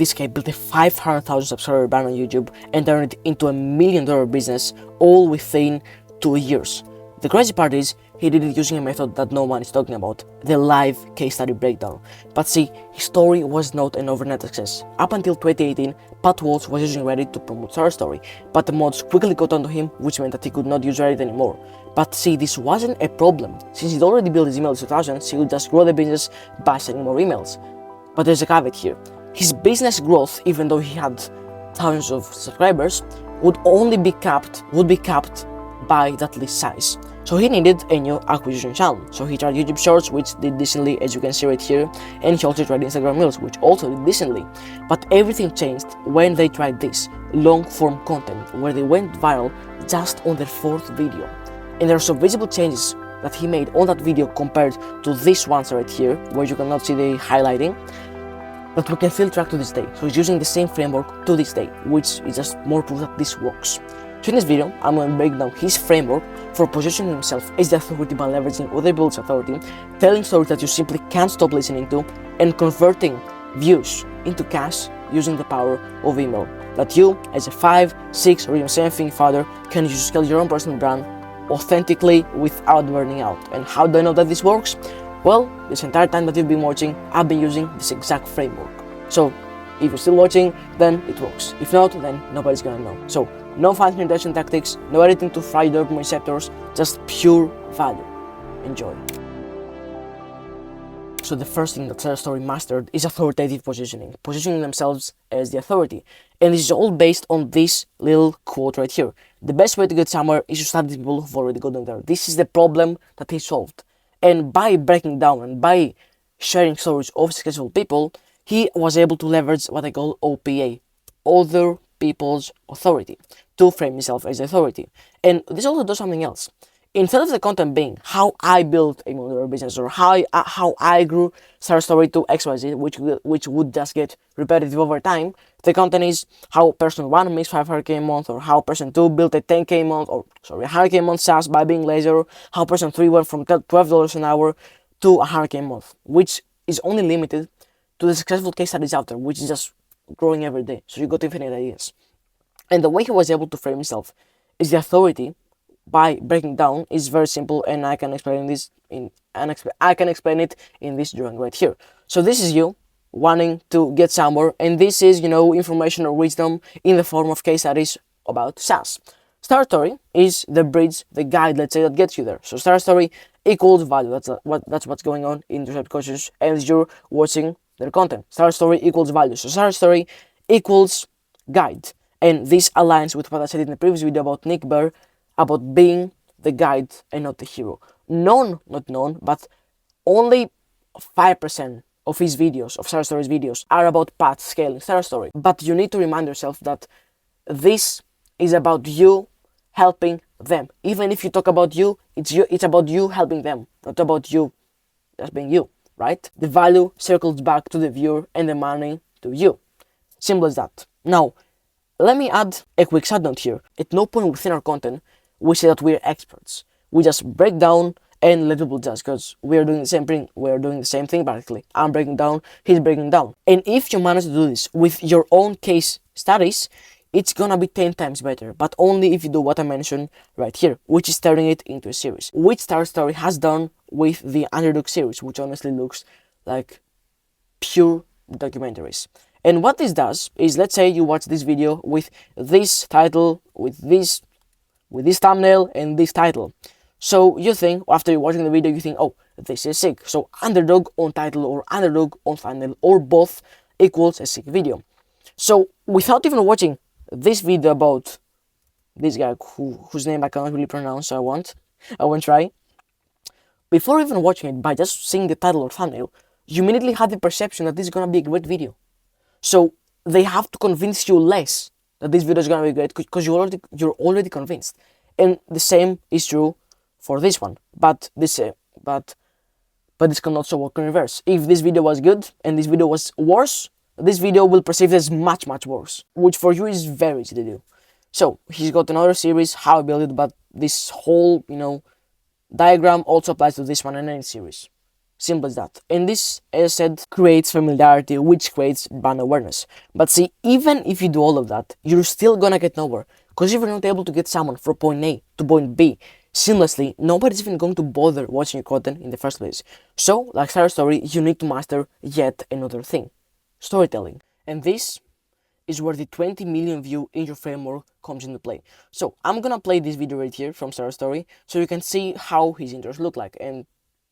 this guy built a 500,000 subscriber brand on YouTube and turned it into a $1 million business all within 2 years. The crazy part is, he did it using a method that no one is talking about, the live case study breakdown. But see, his story was not an overnight success. Up until 2018, Pat Walsh was using Reddit to promote StarStory, but the mods quickly caught on to him, which meant that he could not use Reddit anymore. But see, this wasn't a problem. Since he'd already built his email list to thousands, he would just grow the business by sending more emails. But there's a caveat here. His business growth, even though he had thousands of subscribers, would be capped by that list size. So he needed a new acquisition channel. So he tried YouTube Shorts, which did decently, as you can see right here, and he also tried Instagram Reels, which also did decently. But everything changed when they tried this long-form content, where they went viral just on their 4th video. And there are some visible changes that he made on that video compared to this one right here, where you cannot see the highlighting, that we can still track to this day. So he's using the same framework to this day, which is just more proof that this works. So in this video, I'm going to break down his framework for positioning himself as the authority by leveraging other people's authority, telling stories that you simply can't stop listening to, and converting views into cash using the power of email that you, as a 5, 6, or even 7-figure father, can use to scale your own personal brand authentically without burning out. And how do I know that this works? Well, this entire time that you've been watching, I've been using this exact framework. So if you're still watching, then it works. If not, then nobody's gonna know. So no fancy introduction tactics, no editing to fry dopamine receptors, just pure value. Enjoy. So the first thing that StarStory mastered is authoritative positioning, positioning themselves as the authority. And this is all based on this little quote right here. The best way to get somewhere is to study the people who've already gotten there. This is the problem that he solved. And by breaking down and by sharing stories of successful people, he was able to leverage what I call OPA, other people's authority, to frame himself as authority. And this also does something else. Instead of the content being how I built a modular business or how I grew StarStory to XYZ, which would just get repetitive over time, the content is how person 1 makes 500k a month, or how person 2 built a 10k a month, or sorry, 100k a month SaaS by being lazy, or how person 3 went from $12 an hour to 100k a month, which is only limited to the successful case studies out there, which is just growing every day. So you got infinite ideas. And the way he was able to frame himself is the authority by breaking down is very simple, and I can explain it in this drawing right here. So this is you wanting to get somewhere, and this is, information or wisdom in the form of case studies about SaaS. StarStory is the bridge, the guide, let's say, that gets you there. So StarStory equals value. That's what's going on in your subconscious as you're watching their content. StarStory equals value. So StarStory equals guide. And this aligns with what I said in the previous video about Nick Bare, about being the guide and not the hero. Not known, but only 5% of his videos, of StarStory's videos, are about Pat scaling StarStory. But you need to remind yourself that this is about you helping them. Even if you talk about you, it's about you helping them, not about you just being you, right? The value circles back to the viewer and the money to you. Simple as that. Now, let me add a quick side note here. At no point within our content we say that we're experts. We just break down and let people judge, because we're doing the same thing. We're doing the same thing practically. I'm breaking down, he's breaking down. And if you manage to do this with your own case studies, it's gonna be 10 times better, but only if you do what I mentioned right here, which is turning it into a series, which StarStory has done with the Underdog series, which honestly looks like pure documentaries. And what this does is, let's say you watch this video with this title, with this thumbnail and this title. So you think, after you're watching the video, you think, oh, this is sick. So Underdog on title or Underdog on thumbnail or both equals a sick video. So without even watching this video about this guy whose name I cannot really pronounce, so I won't try. Before even watching it, by just seeing the title or thumbnail, you immediately have the perception that this is gonna be a great video. So they have to convince you less that this video is gonna be great, because you're already convinced. And the same is true for this one. But this can also work in reverse. If this video was good and this video was worse, this video will perceive it as much worse, which for you is very easy to do. So he's got another series, how I build it, but this whole diagram also applies to this one and any series. Simple as that. And this, as I said, creates familiarity, which creates brand awareness. But see, even if you do all of that, you're still gonna get nowhere. Because if you're not able to get someone from point A to point B seamlessly, nobody's even going to bother watching your content in the first place. So, like Sarah's story, you need to master yet another thing: storytelling. And this is where the 20 million view intro framework comes into play. So I'm gonna play this video right here from Sarah's story so you can see how his intros look like, and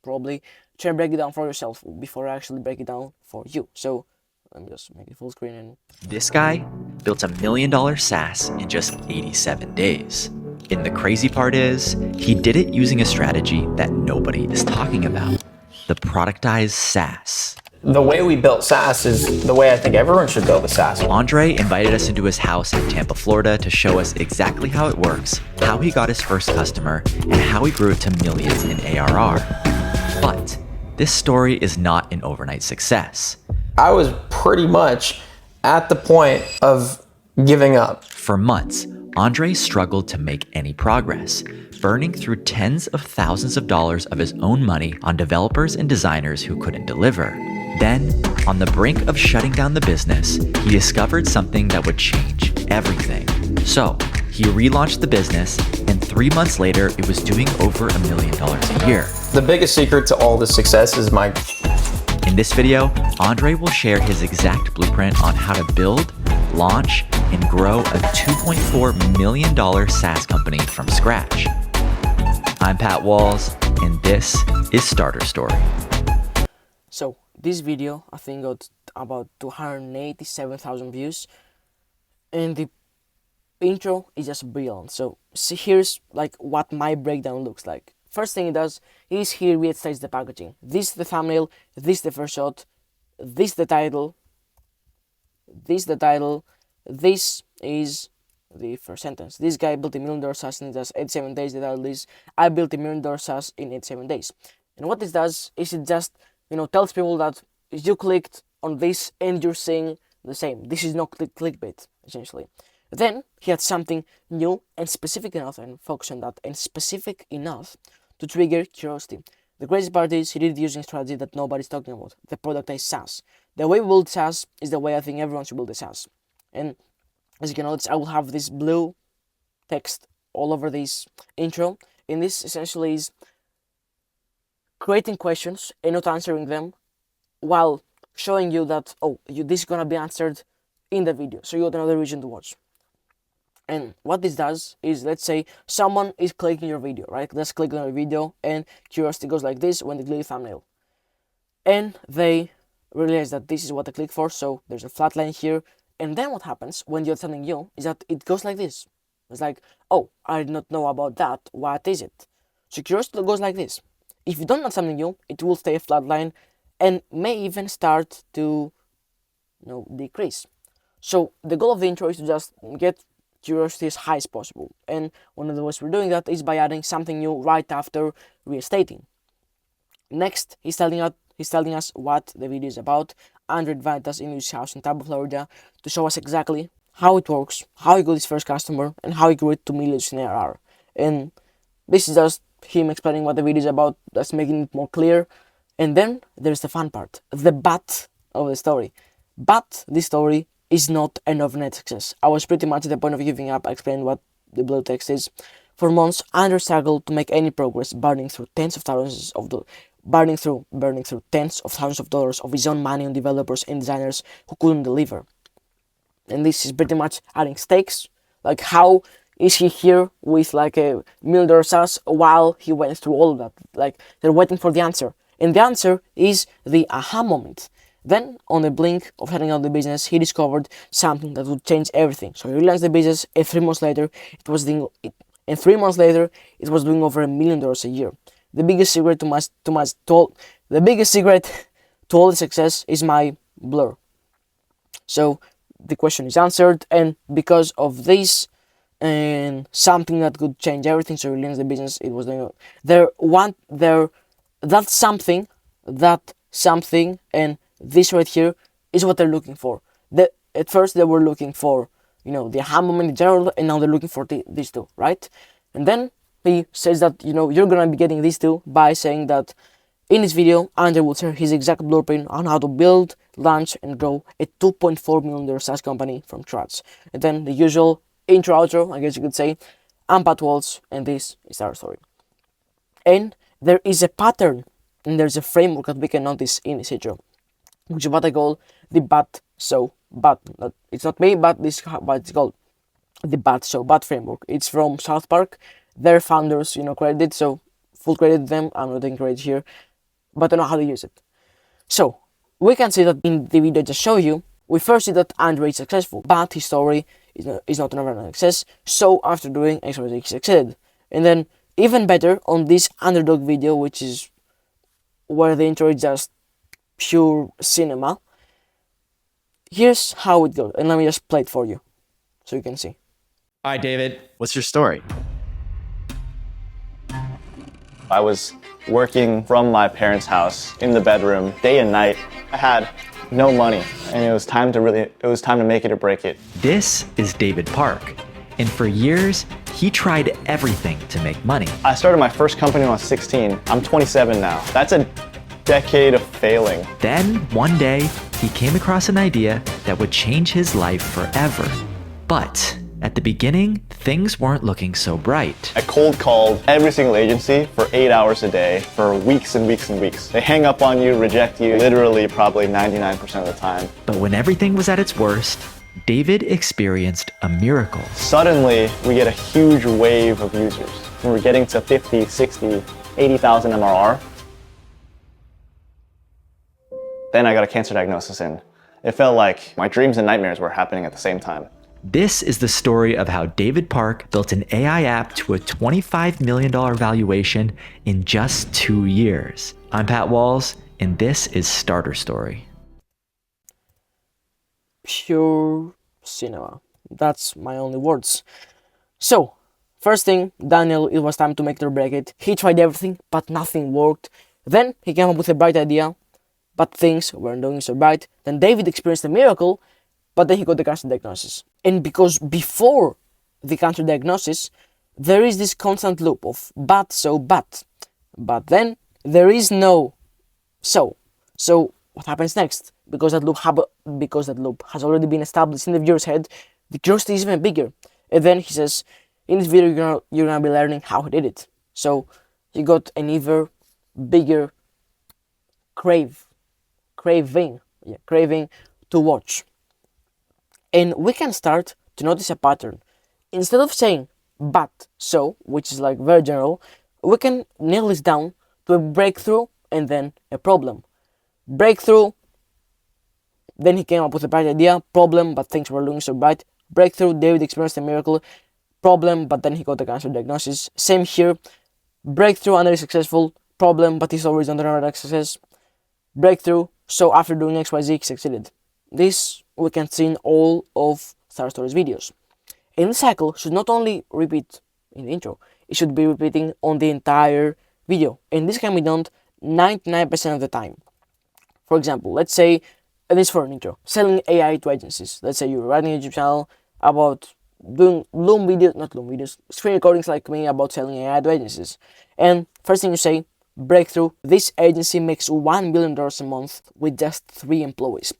probably try and break it down for yourself before I actually break it down for you. So let me just make it full screen. And this guy built $1 million SaaS in just 87 days. And the crazy part is, he did it using a strategy that nobody is talking about: the productized SaaS. The way we built SaaS is the way I think everyone should build a SaaS. Andre invited us into his house in Tampa, Florida to show us exactly how it works, how he got his first customer, and how he grew it to millions in ARR. But this story is not an overnight success. I was pretty much at the point of giving up. For months, Andre struggled to make any progress, burning through tens of thousands of dollars of his own money on developers and designers who couldn't deliver. Then, on the brink of shutting down the business, he discovered something that would change everything. So, he relaunched the business, and 3 months later, it was doing over $1 million a year. The biggest secret to all this success is my... In this video, Andre will share his exact blueprint on how to build, launch, and grow a $2.4 million SaaS company from scratch. I'm Pat Walls, and this is Starter Story. so this video, I think, got about 287,000 views, and the intro is just brilliant. So see, here's like what my breakdown looks like. First thing it does is here restates the packaging. This is the thumbnail, this is the first shot, this is the title, this is the title, this is the first sentence. This guy built $1 million SaaS in just 87 days. The title is, I built $1 million SaaS in 87 days. And what this does is it just, tells people that you clicked on this and you're seeing the same. This is not clickbait, essentially. Then he had something new and specific enough, and focus on that, and specific enough to trigger curiosity. The crazy part is he did it using a strategy that nobody's talking about: the productized SaaS. The way we build SaaS is the way I think everyone should build a SaaS. And as you can notice, I will have this blue text all over this intro, and this essentially is creating questions and not answering them, while showing you that, this is gonna be answered in the video, so you got another reason to watch. And what this does is, let's say someone is clicking your video, right? Let's click on your video, and curiosity goes like this when they click the thumbnail. And they realize that this is what they click for, so there's a flat line here. And then what happens when you're telling you is that it goes like this. It's like, I did not know about that, what is it? So curiosity goes like this. If you don't know something new, it will stay a flat line and may even start to decrease. So the goal of the intro is to just get curiosity as high as possible, and one of the ways we're doing that is by adding something new right after restating. Next, he's telling us what the video is about. Andre invited us into his house in Tampa, Florida, to show us exactly how it works, how he got his first customer, and how he grew it to millions in ARR. And this is just him explaining what the video is about, just making it more clear. And then there's the fun part, the but of the story. But this story is not an overnight success. I was pretty much at the point of giving up. I explained what the blue text is. For months, Andre struggled to make any progress, burning through tens of thousands of dollars of his own money on developers and designers who couldn't deliver. And this is pretty much adding stakes. Like, how is he here with like $1 million SaaS while he went through all of that? Like, they're waiting for the answer. And the answer is the aha moment. Then, on the blink of heading out the business, he discovered something that would change everything. So he relaunched the business, and 3 months later, it was doing over $1 million a year. The biggest secret to all the success is my blur. So the question is answered, and because of this, and something that could change everything, so he relaunched the business. It was doing that something, and this right here is what they're looking for. At first they were looking for, the aha moment in general, and now they're looking for these two, right? And then he says that, you're gonna be getting these two by saying that In this video, Andre will share his exact blueprint on how to build, launch, and grow a $2.4 million SaaS company from scratch. And then the usual intro, outro, I guess you could say. I'm Pat Walls, and this is our story. And there is a pattern, and there's a framework that we can notice in this intro, which is what I call the but so but. It's not me, but this is what it's called, the but so but framework. It's from South Park. Their founders, credited, so full credit to them. I'm not taking credit here, but I know how to use it. So we can see that in the video I just showed you, we first see that Andre is successful, but his story is not an overnight success. So after doing XYZ, he succeeded. And then even better, on this underdog video, which is where the intro is just pure cinema, here's how it goes. And let me just play it for you so you can see. All right, David, what's your story? I was working from my parents' house in the bedroom day and night. I had no money, and it was time to make it or break it. This is David Park, and for years, he tried everything to make money. I started my first company when I was 16. I'm 27 now. That's a decade of failing. Then, one day, he came across an idea that would change his life forever. But at the beginning, things weren't looking so bright. I cold called every single agency for 8 hours a day for weeks and weeks and weeks. They hang up on you, reject you, literally probably 99% of the time. But when everything was at its worst, David experienced a miracle. Suddenly, we get a huge wave of users. When we're getting to 50, 60, 80,000 MRR. Then I got a cancer diagnosis and it felt like my dreams and nightmares were happening at the same time. This is the story of how David Park built an AI app to a $25 million valuation in just 2 years. I'm Pat Walls, and this is Starter Story. Pure cinema. That's my only words. So, first thing, Daniel, it was time to make it or break it. He tried everything, but nothing worked. Then he came up with a bright idea, but things weren't doing so bright. Then David experienced a miracle, but then he got the cancer diagnosis. And because before the cancer diagnosis, there is this constant loop of but so but. But then there is no so. So what happens next? Because that loop has already been established in the viewer's head, the curiosity is even bigger. And then he says, in this video you're gonna be learning how he did it. So he got an even bigger craving to watch. And we can start to notice a pattern. Instead of saying but so, which is like very general, we can nail this down to a breakthrough and then a problem. Breakthrough, then he came up with a bright idea. Problem, but things were looking so bright. Breakthrough, David experienced a miracle. Problem, but then he got the cancer diagnosis. Same here. Breakthrough, Andre is successful. Problem, but he's always under overnight success. Breakthrough, so after doing XYZ, he succeeded. This we can see in all of Starter Story's videos. And the cycle should not only repeat in the intro, it should be repeating on the entire video. And this can be done 99% of the time. For example, let's say, and this is for an intro, selling AI to agencies. Let's say you're writing a YouTube channel about doing screen recordings like me about selling AI to agencies. And first thing you say, breakthrough, this agency makes $1 billion a month with just 3 employees.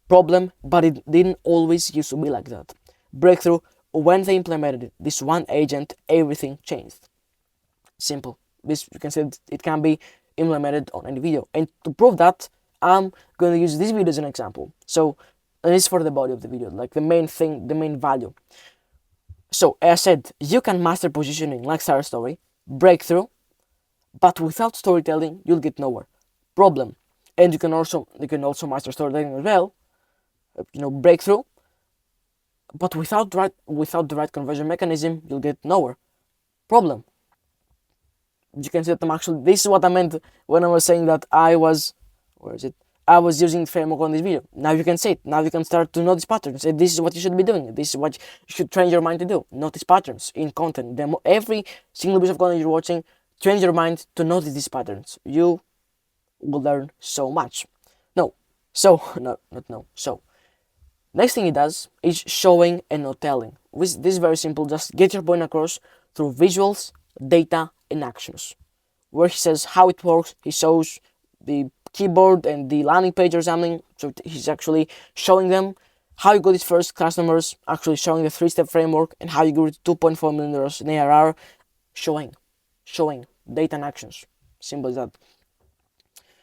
Problem, but it didn't always used to be like that. Breakthrough, when they implemented this one agent, everything changed. Simple. This, you can say it can be implemented on any video. And to prove that, I'm going to use this video as an example. So, and this is for the body of the video, like the main thing, the main value. So, as I said, you can master positioning like Starter Story, breakthrough, but without storytelling, you'll get nowhere. Problem, and you can also master storytelling as well. Breakthrough, but without the right conversion mechanism, you'll get nowhere. Problem. You can see that this is what I meant when I was saying that I was using the framework on this video. Now you can say it. Now you can start to notice patterns. Say this is what you should be doing. This is what you should train your mind to do. Notice patterns in content. Every single piece of content you're watching, train your mind to notice these patterns. You will learn so much. Next thing it does is showing and not telling. This is very simple. Just get your point across through visuals, data, and actions. where he says how it works. He shows the keyboard and the landing page or something. So he's actually showing them how you got his first customers, actually showing the 3-step framework, and how you grew to $2.4 million in ARR, showing data and actions. Simple as that.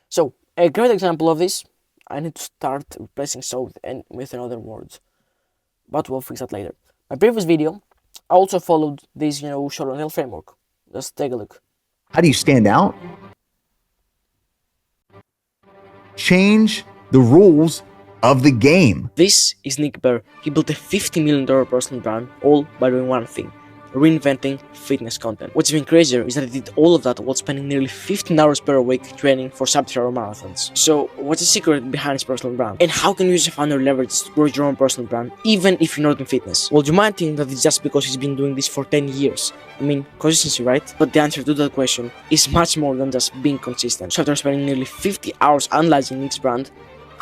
So a great example of this, I need to start replacing so and with another word, but we'll fix that later. My previous video, I also followed this, show and tell framework. Let's take a look. How do you stand out? Change the rules of the game. This is Nick Bare. He built a $50 million personal brand all by doing one thing: reinventing fitness content. What's even crazier is that he did all of that while spending nearly 15 hours per week training for sub-3-hour marathons. So what's the secret behind his personal brand? And how can you as a founder leverage to grow your own personal brand even if you're not in fitness? Well, you might think that it's just because he's been doing this for 10 years. I mean, consistency, right? But the answer to that question is much more than just being consistent. So after spending nearly 50 hours analyzing Nick's brand,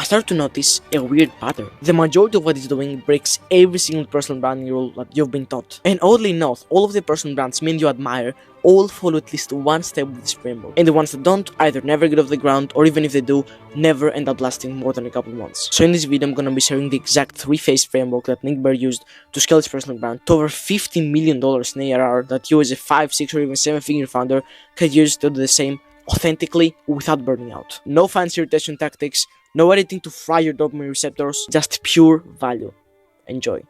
I started to notice a weird pattern. The majority of what he's doing breaks every single personal branding rule that you've been taught. And oddly enough, all of the personal brands men you admire all follow at least one step with this framework. And the ones that don't either never get off the ground, or even if they do, never end up lasting more than a couple months. So in this video, I'm gonna be sharing the exact 3-phase framework that Nick Bare used to scale his personal brand to over $50 million in ARR that you as a 5, 6, or even 7-figure founder can use to do the same authentically without burning out. No fancy retention tactics, no editing to fry your dopamine receptors, just pure value. Enjoy.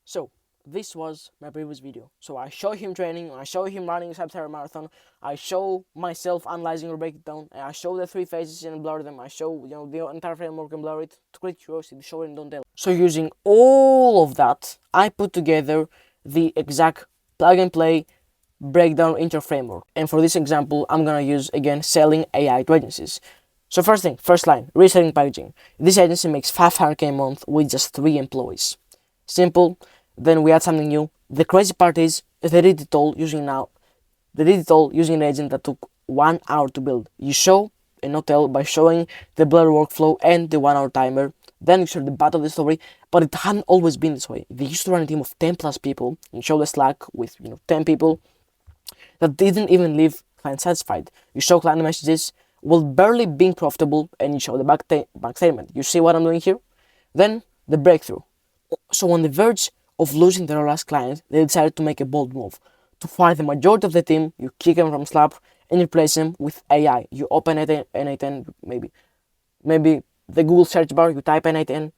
So, this was my previous video. So I show him training, I show him running a sub-3-hour marathon, I show myself analyzing or break it down, and I show the 3 phases and blur them, I show the entire framework and blur it to create curiosity, show it and don't tell. So using all of that, I put together the exact plug and play breakdown intro framework. And for this example, I'm gonna use again selling AI to agencies. So first line, reselling packaging. This agency makes $500K a month with just 3 employees. Simple. Then we add something new. The crazy part is they did it all using an agent that took 1 hour to build. You show and not tell by showing the blur workflow and the 1 hour timer. Then you show the butt of the story, but it hadn't always been this way. They used to run a team of 10 plus people and show the Slack with 10 people that didn't even leave client satisfied. You show client messages while barely being profitable, and you show the bank statement. You see what I'm doing here? Then the breakthrough. So on the verge of losing their last client, they decided to make a bold move. To fire the majority of the team, you kick them from Slack and replace them with AI. You open N8N, maybe the Google search bar, you type N8N,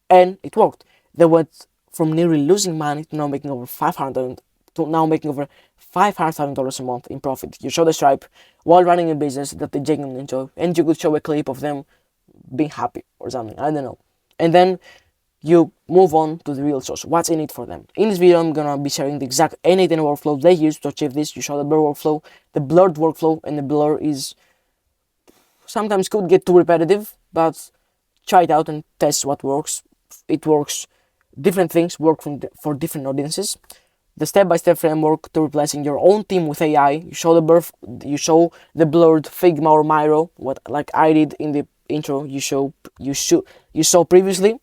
and it worked. They went from nearly losing money to now making over $500,000 a month in profit. You show the Stripe while running a business that they genuinely enjoy, and you could show a clip of them being happy or something, I don't know. And then you move on to the real source. What's in it for them? In this video, I'm gonna be sharing the exact N8N workflow they use to achieve this. You show the blur workflow, the blurred workflow, and the blur is sometimes could get too repetitive, but try it out and test what works. It works. Different things work for different audiences. The step-by-step framework to replacing your own team with AI. You show the blurred Figma or Miro, like I did in the intro. You saw previously.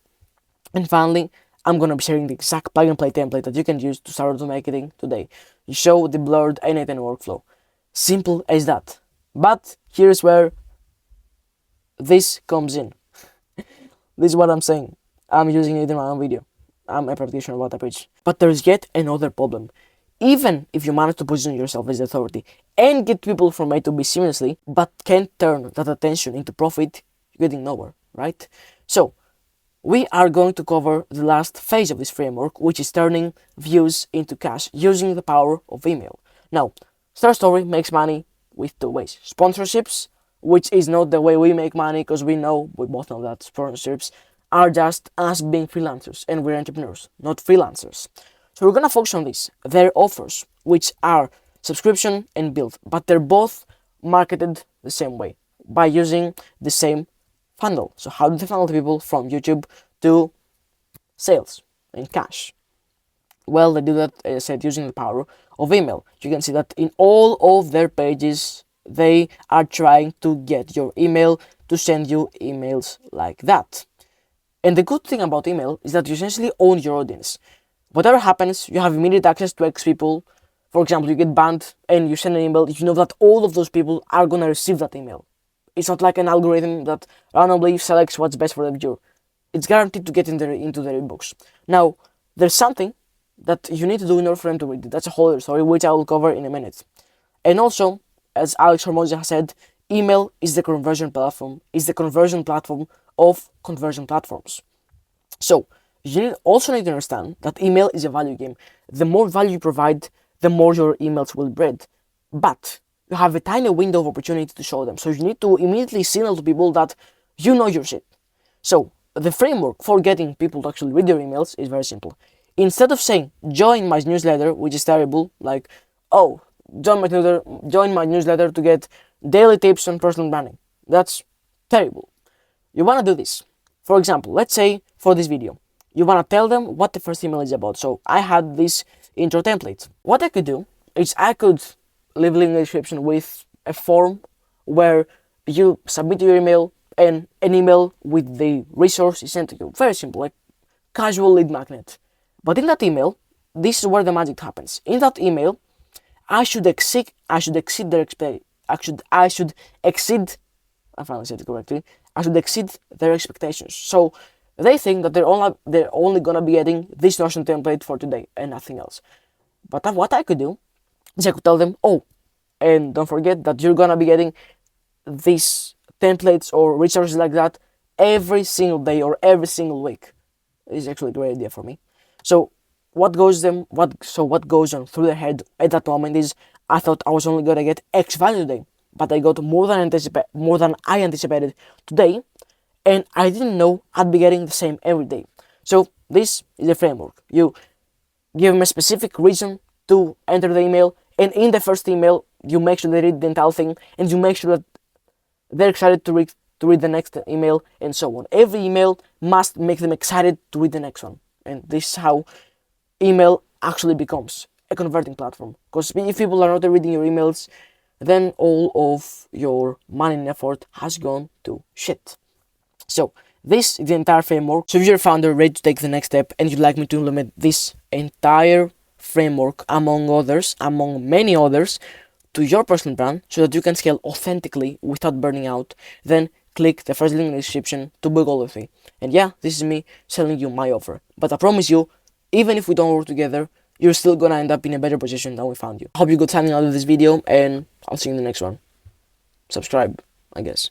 And finally, I'm gonna be sharing the exact plug-and-play template that you can use to start automating today. You show the blurred N8N workflow. Simple as that. But here's where this comes in. This is what I'm saying. I'm using it in my own video. I'm a practitioner of what I preach. But there's yet another problem. Even if you manage to position yourself as the authority and get people from A to B seamlessly, but can't turn that attention into profit, you're getting nowhere, right? So, we are going to cover the last phase of this framework, which is turning views into cash using the power of email. Now, Star Story makes money with 2 ways. Sponsorships, which is not the way we make money, because we both know that sponsorships are just us being freelancers, and we're entrepreneurs, not freelancers. So we're gonna focus on this. Their offers, which are subscription and build, but they're both marketed the same way, by using the same funnel. So how do they funnel people from YouTube to sales and cash? Well, they do that, as I said, using the power of email. You can see that in all of their pages, they are trying to get your email to send you emails like that. And the good thing about email is that you essentially own your audience. Whatever happens, you have immediate access to X people For example, you get banned and you send an email, you know that all of those people are gonna receive that email. It's not like an algorithm that randomly selects what's best for the viewer. It's guaranteed to get into their inbox. Now, there's something that you need to do in order for them to read it. That's a whole other story, which I will cover in a minute. And also, as Alex Hormozi has said, email is the conversion platform, of conversion platforms. So, you also need to understand that email is a value game. The more value you provide, the more your emails will breed. But you have a tiny window of opportunity to show them. So you need to immediately signal to people that you know your shit. So the framework for getting people to actually read your emails is very simple. Instead of saying, join my newsletter, which is terrible, like, oh, join my newsletter to get daily tips on personal branding. That's terrible. You want to do this. For example, let's say for this video, you want to tell them what the first email is about. So I had this intro template. What I could do is I could leave a link in the description with a form where you submit your email and an email with the resource is sent to you. Very simple, like casual lead magnet. But in that email, this is where the magic happens. In that email, I should exceed their expectations. So they think that they're only gonna be getting this Notion template for today and nothing else. But what I could do is I could tell them, oh, and don't forget that you're gonna be getting these templates or resources like that every single day or every single week. It's actually a great idea for me. So what goes on through their head at that moment is, I thought I was only gonna get X value today, but I got more than I anticipated today, and I didn't know I'd be getting the same every day. So this is a framework. You give them a specific reason to enter the email, and in the first email, you make sure they read the entire thing, and you make sure that they're excited to read the next email, and so on. Every email must make them excited to read the next one, and this is how email actually becomes a converting platform. Because if people are not reading your emails, then all of your money and effort has gone to shit. So this is the entire framework. So if you're a founder ready to take the next step and you'd like me to implement this entire framework among many others to your personal brand so that you can scale authentically without burning out, then click the first link in the description to book all of me. And yeah, this is me selling you my offer. But I promise you, even if we don't work together, you're still gonna end up in a better position than we found you. I hope you got something out of this video, and I'll see you in the next one. Subscribe, I guess.